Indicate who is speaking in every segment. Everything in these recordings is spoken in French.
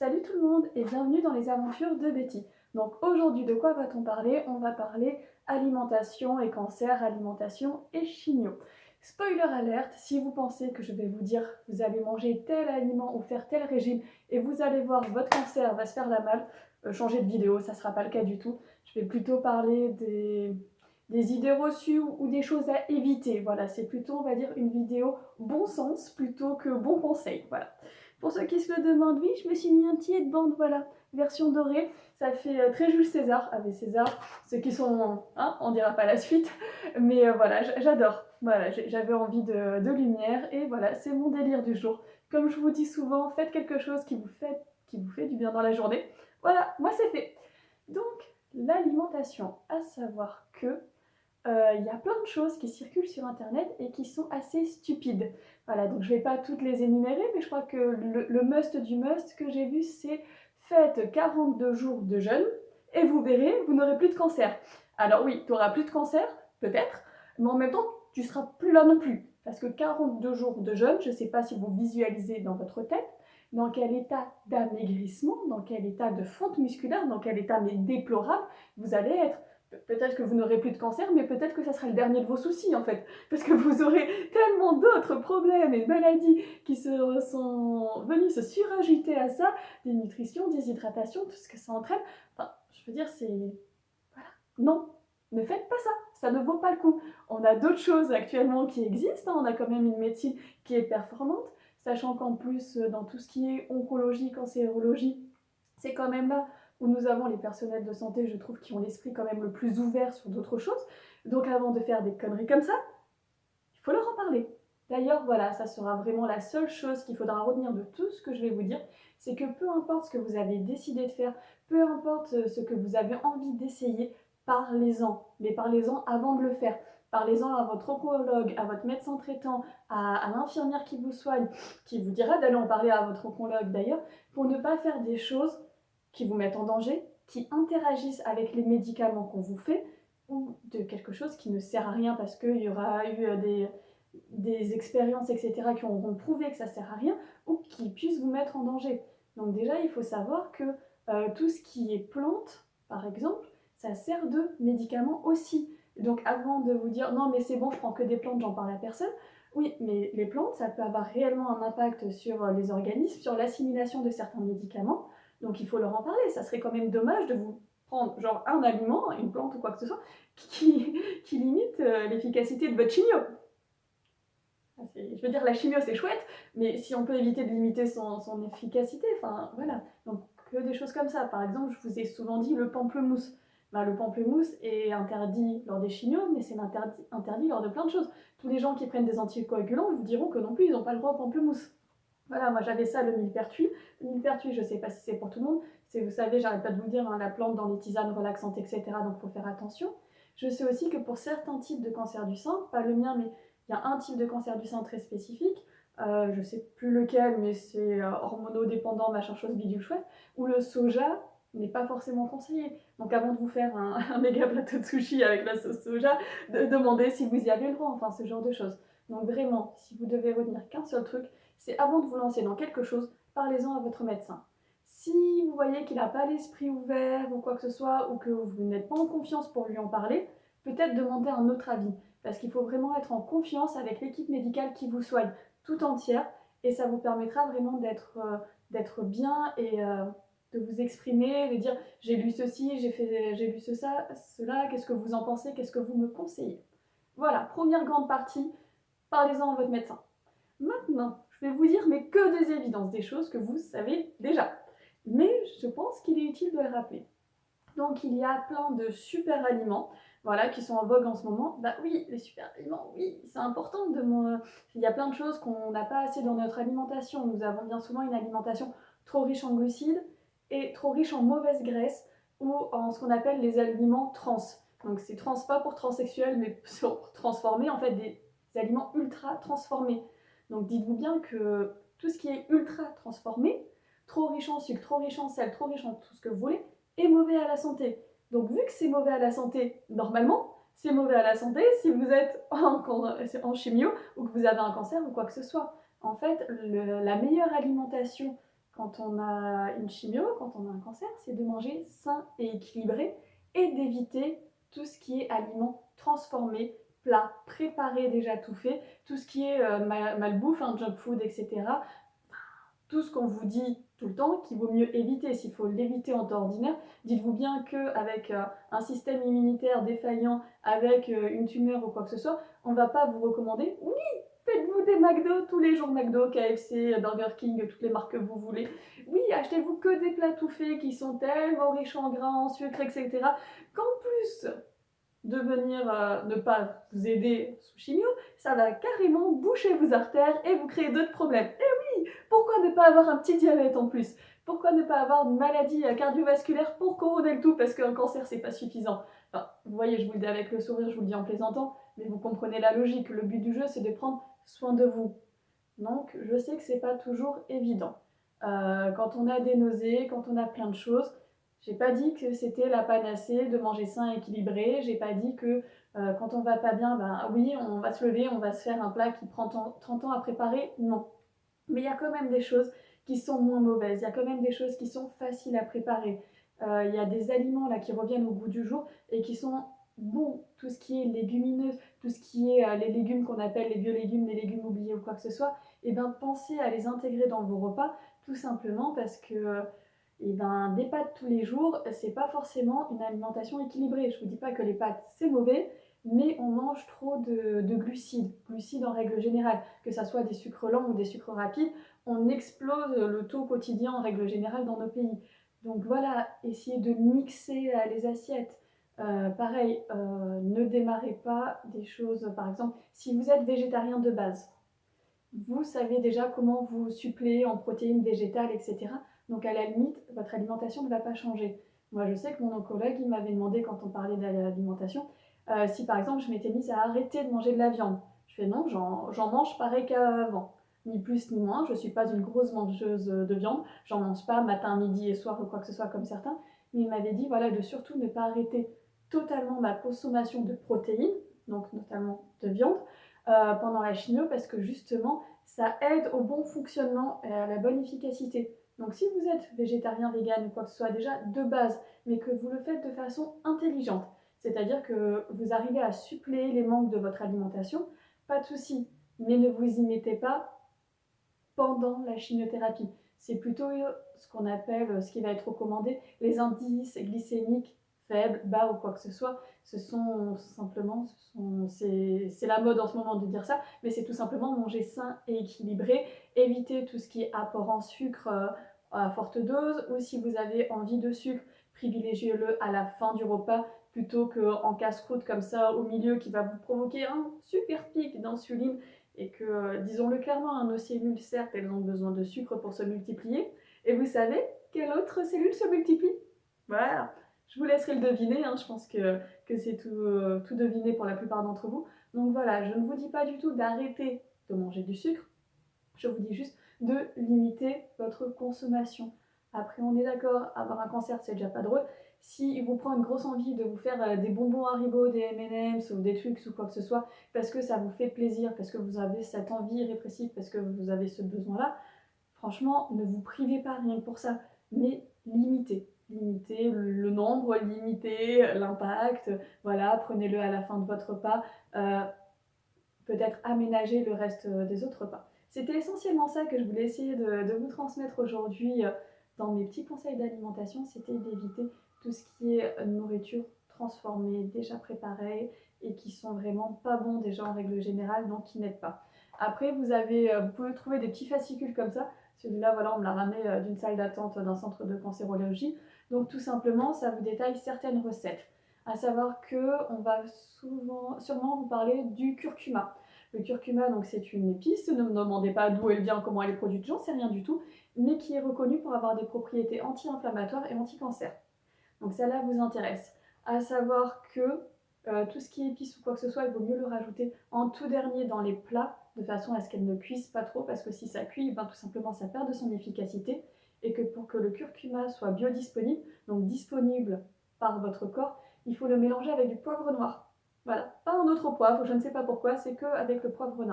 Speaker 1: Salut tout le monde et bienvenue dans les aventures de Betty. Donc aujourd'hui de quoi va-t-on parler? On va parler alimentation et cancer, alimentation et chimio. Spoiler alerte, si vous pensez que je vais vous dire vous allez manger tel aliment ou faire tel régime et vous allez voir votre cancer va se faire la malle, changez de vidéo, ça ne sera pas le cas du tout. Je vais plutôt parler des idées reçues ou des choses à éviter. Voilà, c'est plutôt on va dire une vidéo bon sens plutôt que bon conseil. Voilà. Pour ceux qui se le demandent, oui, je me suis mis un petit headband, voilà, version dorée. Ça fait très Jules César, avec César. Ceux qui sont, hein, on dira pas la suite. Mais voilà, j'adore. Voilà, j'avais envie de lumière et voilà, c'est mon délire du jour. Comme je vous dis souvent, faites quelque chose qui vous fait du bien dans la journée. Voilà, moi c'est fait. Donc, l'alimentation, à savoir que il y a plein de choses qui circulent sur internet et qui sont assez stupides. Voilà, donc je ne vais pas toutes les énumérer, mais je crois que le must du must que j'ai vu, c'est faites 42 jours de jeûne et vous verrez, vous n'aurez plus de cancer. Alors oui, tu n'auras plus de cancer, peut-être, mais en même temps, tu seras plus là non plus. Parce que 42 jours de jeûne, je ne sais pas si vous visualisez dans votre tête, dans quel état d'amaigrissement, dans quel état de fonte musculaire, dans quel état mais déplorable vous allez être. Peut-être que vous n'aurez plus de cancer, mais peut-être que ça sera le dernier de vos soucis en fait. Parce que vous aurez tellement d'autres problèmes et maladies qui sont venus se surajouter à ça, des nutritions, des hydratations, tout ce que ça entraîne. Enfin, je veux dire, c'est... Voilà. Non, ne faites pas ça, ça ne vaut pas le coup. On a d'autres choses actuellement qui existent, hein. On a quand même une médecine qui est performante, sachant qu'en plus, dans tout ce qui est oncologie, cancérologie, c'est quand même là où nous avons les personnels de santé, je trouve, qui ont l'esprit quand même le plus ouvert sur d'autres choses. Donc avant de faire des conneries comme ça, il faut leur en parler. D'ailleurs, voilà, ça sera vraiment la seule chose qu'il faudra retenir de tout ce que je vais vous dire, c'est que peu importe ce que vous avez décidé de faire, peu importe ce que vous avez envie d'essayer, parlez-en. Mais parlez-en avant de le faire. Parlez-en à votre oncologue, à votre médecin traitant, à l'infirmière qui vous soigne, qui vous dira d'aller en parler à votre oncologue d'ailleurs, pour ne pas faire des choses qui vous mettent en danger, qui interagissent avec les médicaments qu'on vous fait, ou de quelque chose qui ne sert à rien parce qu'il y aura eu des expériences, etc., qui auront prouvé que ça ne sert à rien, ou qui puissent vous mettre en danger. Donc déjà, il faut savoir que tout ce qui est plante, par exemple, ça sert de médicament aussi. Donc avant de vous dire non mais c'est bon, je prends que des plantes, j'en parle à personne, oui, mais les plantes, ça peut avoir réellement un impact sur les organismes, sur l'assimilation de certains médicaments, donc il faut leur en parler. Ça serait quand même dommage de vous prendre genre un aliment, une plante ou quoi que ce soit, qui limite l'efficacité de votre chimio. Je veux dire, la chimio c'est chouette, mais si on peut éviter de limiter son efficacité, enfin voilà. Donc que des choses comme ça. Par exemple, je vous ai souvent dit le pamplemousse. Ben, le pamplemousse est interdit lors des chimios, mais c'est interdit lors de plein de choses. Tous les gens qui prennent des anticoagulants vous diront que non plus, ils n'ont pas le droit au pamplemousse. Voilà, moi j'avais ça, le millepertuis. Le millepertuis, je ne sais pas si c'est pour tout le monde. Vous savez, j'arrête pas de vous le dire, hein, la plante dans les tisanes relaxantes, etc. Donc il faut faire attention. Je sais aussi que pour certains types de cancer du sein, pas le mien, mais il y a un type de cancer du sein très spécifique, je ne sais plus lequel, mais c'est hormonodépendant, machin chose bidule chouette, où le soja n'est pas forcément conseillé. Donc avant de vous faire un méga plateau de sushi avec la sauce soja, demandez si vous y avez le droit, enfin ce genre de choses. Donc vraiment, si vous devez retenir qu'un seul truc, c'est avant de vous lancer dans quelque chose, parlez-en à votre médecin. Si vous voyez qu'il n'a pas l'esprit ouvert ou quoi que ce soit, ou que vous n'êtes pas en confiance pour lui en parler, peut-être demander un autre avis. Parce qu'il faut vraiment être en confiance avec l'équipe médicale qui vous soigne tout entière, et ça vous permettra vraiment d'être bien et de vous exprimer, de dire j'ai lu ceci, j'ai lu cela, qu'est-ce que vous en pensez, qu'est-ce que vous me conseillez. Voilà, première grande partie, parlez-en à votre médecin. Maintenant, je vais vous dire mais que des évidences, des choses que vous savez déjà. Mais je pense qu'il est utile de les rappeler. Donc il y a plein de super aliments, voilà, qui sont en vogue en ce moment. Bah oui, les super aliments, oui, c'est important il y a plein de choses qu'on n'a pas assez dans notre alimentation. Nous avons bien souvent une alimentation trop riche en glucides et trop riche en mauvaises graisses ou en ce qu'on appelle les aliments trans. Donc c'est trans pas pour transsexuels, mais pour transformer en fait des aliments ultra transformés. Donc dites-vous bien que tout ce qui est ultra transformé, trop riche en sucre, trop riche en sel, trop riche en tout ce que vous voulez, est mauvais à la santé. Donc vu que c'est mauvais à la santé, normalement, c'est mauvais à la santé si vous êtes en chimio ou que vous avez un cancer ou quoi que ce soit. En fait, la meilleure alimentation quand on a une chimio, quand on a un cancer, c'est de manger sain et équilibré et d'éviter tout ce qui est aliments transformés, plats préparés déjà tout fait, tout ce qui est malbouffe, junk food, etc. Tout ce qu'on vous dit tout le temps qu'il vaut mieux éviter. S'il faut l'éviter en temps ordinaire, dites-vous bien qu'avec un système immunitaire défaillant, avec une tumeur ou quoi que ce soit, on ne va pas vous recommander, oui, faites-vous des McDo tous les jours, McDo, KFC, Burger King, toutes les marques que vous voulez. Oui, achetez-vous que des plats tout faits qui sont tellement riches en gras, en sucre, etc. Qu'en plus de venir ne pas vous aider sous chimio, ça va carrément boucher vos artères et vous créer d'autres problèmes. Et oui, pourquoi ne pas avoir un petit diabète en plus? Pourquoi ne pas avoir une maladie cardiovasculaire pour couronner le tout? Parce qu'un cancer, c'est pas suffisant. Enfin, vous voyez, je vous le dis avec le sourire, je vous le dis en plaisantant, mais vous comprenez la logique. Le but du jeu, c'est de prendre soin de vous. Donc, je sais que c'est pas toujours évident. Quand on a des nausées, quand on a plein de choses, j'ai pas dit que c'était la panacée de manger sain et équilibré. J'ai pas dit que quand on va pas bien, ben oui, on va se lever, on va se faire un plat qui prend 30 ans à préparer. Non. Mais il y a quand même des choses qui sont moins mauvaises. Il y a quand même des choses qui sont faciles à préparer. Il y a des aliments là qui reviennent au goût du jour et qui sont bons. Tout ce qui est légumineux, tout ce qui est les légumes qu'on appelle les vieux légumes, les légumes oubliés ou quoi que ce soit, et ben pensez à les intégrer dans vos repas, tout simplement parce que et ben, des pâtes tous les jours, c'est pas forcément une alimentation équilibrée. Je vous dis pas que les pâtes c'est mauvais, mais on mange trop de glucides en règle générale, que ça soit des sucres lents ou des sucres rapides, on explose le taux quotidien en règle générale dans nos pays. Donc voilà, essayez de mixer les assiettes. Pareil, ne démarrez pas des choses, par exemple, si vous êtes végétarien de base, vous savez déjà comment vous suppléer en protéines végétales, etc. Donc à la limite, votre alimentation ne va pas changer. Moi, je sais que mon oncologue, il m'avait demandé quand on parlait d'alimentation, si par exemple je m'étais mise à arrêter de manger de la viande. Je fais non, j'en mange pareil qu'avant. Ni plus ni moins, je ne suis pas une grosse mangeuse de viande, j'en mange pas matin, midi et soir ou quoi que ce soit comme certains, mais il m'avait dit voilà, de surtout ne pas arrêter totalement ma consommation de protéines, donc notamment de viande, pendant la chimio parce que justement ça aide au bon fonctionnement et à la bonne efficacité. Donc si vous êtes végétarien, vegan ou quoi que ce soit déjà de base, mais que vous le faites de façon intelligente, c'est-à-dire que vous arrivez à suppléer les manques de votre alimentation, pas de souci, mais ne vous y mettez pas pendant la chimiothérapie. C'est plutôt ce qu'on appelle, ce qui va être recommandé, les indices glycémiques faibles, bas ou quoi que ce soit. Ce sont simplement, c'est la mode en ce moment de dire ça, mais c'est tout simplement manger sain et équilibré, éviter tout ce qui est apport en sucre à forte dose, ou si vous avez envie de sucre, privilégiez-le à la fin du repas plutôt qu'en casse-croûte comme ça au milieu qui va vous provoquer un super pic d'insuline et que, disons-le clairement, nos cellules, certes, elles ont besoin de sucre pour se multiplier. Et vous savez quelle autre cellule se multiplie? Voilà, je vous laisserai le deviner, je pense que c'est tout deviné pour la plupart d'entre vous. Donc voilà, je ne vous dis pas du tout d'arrêter de manger du sucre, je vous dis juste de limiter votre consommation. Après, on est d'accord, avoir un cancer, c'est déjà pas drôle. Si il vous prend une grosse envie de vous faire des bonbons Haribo, des M&M's ou des trucs ou quoi que ce soit, parce que ça vous fait plaisir, parce que vous avez cette envie répressive, parce que vous avez ce besoin-là, franchement, ne vous privez pas rien que pour ça, mais limitez. Limitez le nombre, limitez l'impact, voilà, prenez-le à la fin de votre repas, peut-être aménager le reste des autres repas. C'était essentiellement ça que je voulais essayer de vous transmettre aujourd'hui dans mes petits conseils d'alimentation, c'était d'éviter tout ce qui est nourriture transformée, déjà préparée et qui sont vraiment pas bons déjà en règle générale, donc qui n'aident pas. Après, vous pouvez trouver des petits fascicules comme ça. Celui-là, voilà, on me l'a ramené d'une salle d'attente d'un centre de cancérologie. Donc tout simplement, ça vous détaille certaines recettes. À savoir que on va sûrement vous parler du curcuma. Le curcuma, donc c'est une épice, ne me demandez pas d'où elle vient, comment elle est produite, j'en sais rien du tout, mais qui est reconnue pour avoir des propriétés anti-inflammatoires et anti-cancer. Donc celle-là vous intéresse. À savoir que tout ce qui est épice ou quoi que ce soit, il vaut mieux le rajouter en tout dernier dans les plats, de façon à ce qu'elle ne cuise pas trop, parce que si ça cuit, ben, tout simplement ça perd de son efficacité, et que pour que le curcuma soit biodisponible, donc disponible par votre corps, il faut le mélanger avec du poivre noir. Voilà, pas un autre poivre, je ne sais pas pourquoi, c'est qu'avec le poivre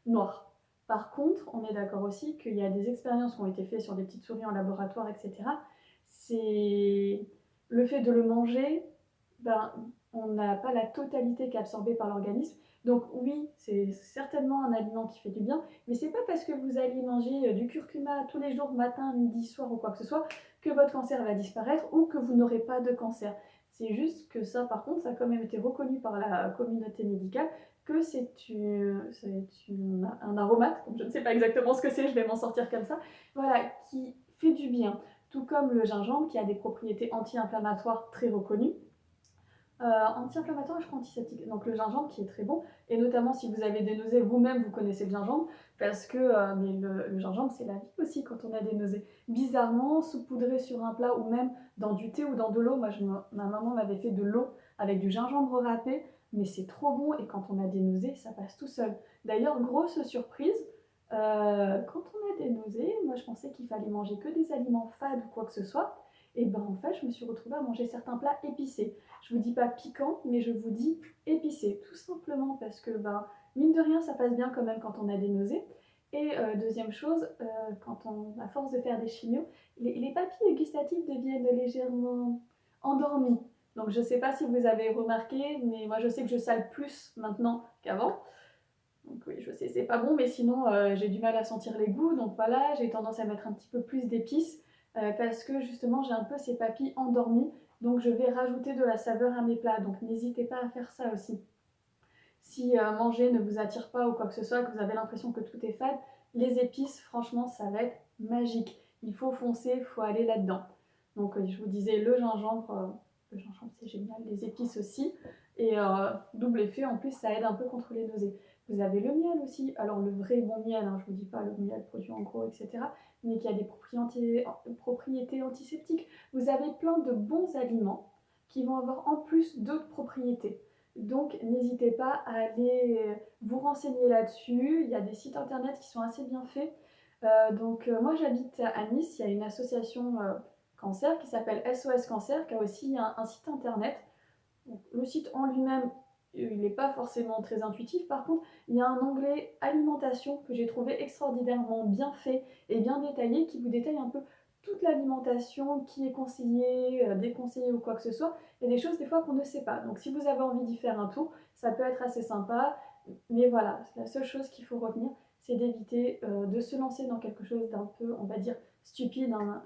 Speaker 1: noir. Par contre, on est d'accord aussi qu'il y a des expériences qui ont été faites sur des petites souris en laboratoire, etc. C'est le fait de le manger, ben, on n'a pas la totalité qui est absorbée par l'organisme. Donc oui, c'est certainement un aliment qui fait du bien, mais c'est pas parce que vous allez manger du curcuma tous les jours, matin, midi, soir ou quoi que ce soit, que votre cancer va disparaître ou que vous n'aurez pas de cancer. C'est juste que ça, par contre, ça a quand même été reconnu par la communauté médicale que c'est un aromate, donc je ne sais pas exactement ce que c'est, je vais m'en sortir comme ça, voilà, qui fait du bien. Tout comme le gingembre qui a des propriétés anti-inflammatoires très reconnues. Anti-inflammatoire, je crois antiseptique. Donc le gingembre qui est très bon, et notamment si vous avez des nausées, vous-même vous connaissez le gingembre, parce que mais le gingembre c'est la vie aussi quand on a des nausées. Bizarrement, saupoudré sur un plat ou même dans du thé ou dans de l'eau, ma maman m'avait fait de l'eau avec du gingembre râpé, mais c'est trop bon et quand on a des nausées, ça passe tout seul. D'ailleurs, grosse surprise, quand on a des nausées, moi je pensais qu'il fallait manger que des aliments fades ou quoi que ce soit, et ben en fait je me suis retrouvée à manger certains plats épicés. Je vous dis pas piquant, mais je vous dis épicé, tout simplement parce que, ben, mine de rien, ça passe bien quand même quand on a des nausées. Et deuxième chose, à force de faire des chimios, les papilles gustatives deviennent légèrement endormies. Donc je sais pas si vous avez remarqué, mais moi je sais que je sale plus maintenant qu'avant. Donc oui, je sais, c'est pas bon, mais sinon j'ai du mal à sentir les goûts. Donc voilà, j'ai tendance à mettre un petit peu plus d'épices parce que justement j'ai un peu ces papilles endormies. Donc je vais rajouter de la saveur à mes plats. Donc n'hésitez pas à faire ça aussi. Si manger ne vous attire pas ou quoi que ce soit, que vous avez l'impression que tout est fade, les épices, franchement, ça va être magique. Il faut foncer, il faut aller là-dedans. Donc je vous disais le gingembre c'est génial, les épices aussi. Et double effet, en plus ça aide un peu contre les nausées. Vous avez le miel aussi, alors le vrai bon miel, hein, je ne vous dis pas le miel produit en gros, etc., mais qui a des propriétés antiseptiques. Vous avez plein de bons aliments qui vont avoir en plus d'autres propriétés. Donc n'hésitez pas à aller vous renseigner là-dessus. Il y a des sites internet qui sont assez bien faits. Moi j'habite à Nice, il y a une association cancer qui s'appelle SOS Cancer, qui a aussi un site internet. Donc, le site en lui-même, il n'est pas forcément très intuitif. Par contre, il y a un onglet alimentation que j'ai trouvé extraordinairement bien fait et bien détaillé, qui vous détaille un peu toute l'alimentation qui est conseillée, déconseillée ou quoi que ce soit. Il y a des choses des fois qu'on ne sait pas. Donc si vous avez envie d'y faire un tour, ça peut être assez sympa. Mais voilà, la seule chose qu'il faut retenir, c'est d'éviter de se lancer dans quelque chose d'un peu, on va dire, stupide, hein,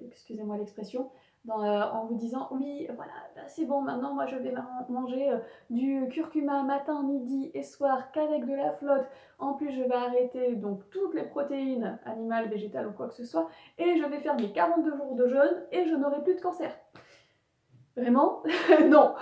Speaker 1: excusez-moi l'expression, en vous disant oui, voilà, bah, c'est bon, maintenant moi je vais manger du curcuma matin, midi et soir qu'avec de la flotte. En plus, je vais arrêter donc toutes les protéines animales, végétales ou quoi que ce soit, et je vais faire mes 42 jours de jeûne et je n'aurai plus de cancer. Vraiment? Non.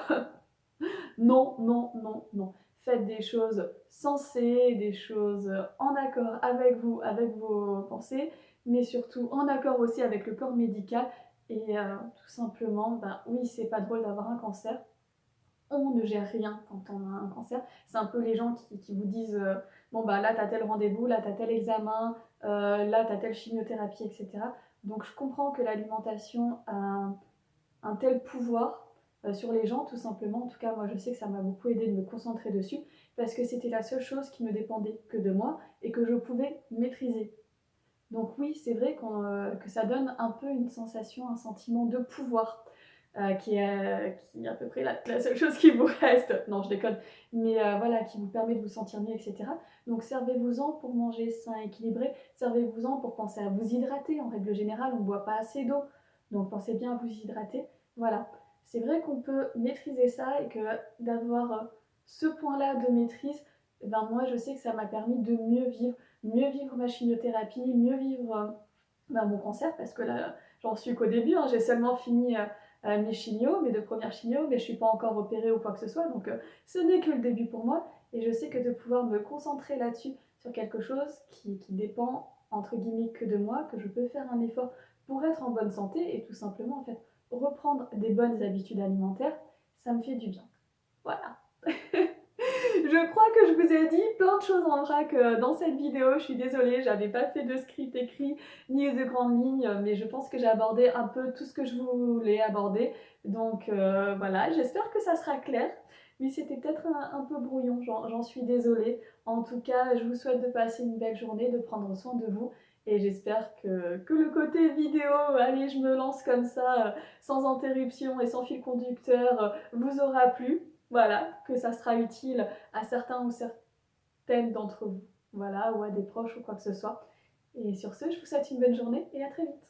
Speaker 1: Non, non, non, non. Faites des choses sensées, des choses en accord avec vous, avec vos pensées, mais surtout en accord aussi avec le corps médical. Et tout simplement, ben oui, c'est pas drôle d'avoir un cancer. On ne gère rien quand on a un cancer. C'est un peu les gens qui vous disent bon, bah là, t'as tel rendez-vous, là, t'as tel examen, là, t'as telle chimiothérapie, etc. Donc, je comprends que l'alimentation a un tel pouvoir sur les gens, tout simplement. En tout cas, moi, je sais que ça m'a beaucoup aidé de me concentrer dessus parce que c'était la seule chose qui ne dépendait que de moi et que je pouvais maîtriser. Donc oui, c'est vrai que ça donne un peu une sensation, un sentiment de pouvoir. Qui est à peu près la seule chose qui vous reste. Non, je déconne. Mais voilà, qui vous permet de vous sentir mieux, etc. Donc servez-vous-en pour manger sain, équilibré. Servez-vous-en pour penser à vous hydrater. En règle générale, on ne boit pas assez d'eau. Donc pensez bien à vous hydrater. Voilà. C'est vrai qu'on peut maîtriser ça et que d'avoir ce point-là de maîtrise, eh ben moi, je sais que ça m'a permis de mieux vivre ma chimiothérapie, mieux vivre mon cancer, parce que là, j'en suis qu'au début. Hein. J'ai seulement fini mes chimios, mes 2 premières chimios, mais je ne suis pas encore opérée ou quoi que ce soit, donc ce n'est que le début pour moi, et je sais que de pouvoir me concentrer là-dessus, sur quelque chose qui dépend, entre guillemets, que de moi, que je peux faire un effort pour être en bonne santé, et tout simplement, en fait, reprendre des bonnes habitudes alimentaires, ça me fait du bien. Voilà. Je crois que je vous ai dit plein de choses en vrac dans cette vidéo. Je suis désolée, j'avais pas fait de script écrit ni de grandes lignes, mais je pense que j'ai abordé un peu tout ce que je voulais aborder. Donc voilà, j'espère que ça sera clair. Oui, c'était peut-être un peu brouillon, j'en suis désolée. En tout cas, je vous souhaite de passer une belle journée, de prendre soin de vous. Et j'espère que le côté vidéo, allez, je me lance comme ça, sans interruption et sans fil conducteur, vous aura plu. Voilà, que ça sera utile à certains ou certaines d'entre vous. Voilà, ou à des proches ou quoi que ce soit. Et sur ce, je vous souhaite une bonne journée et à très vite.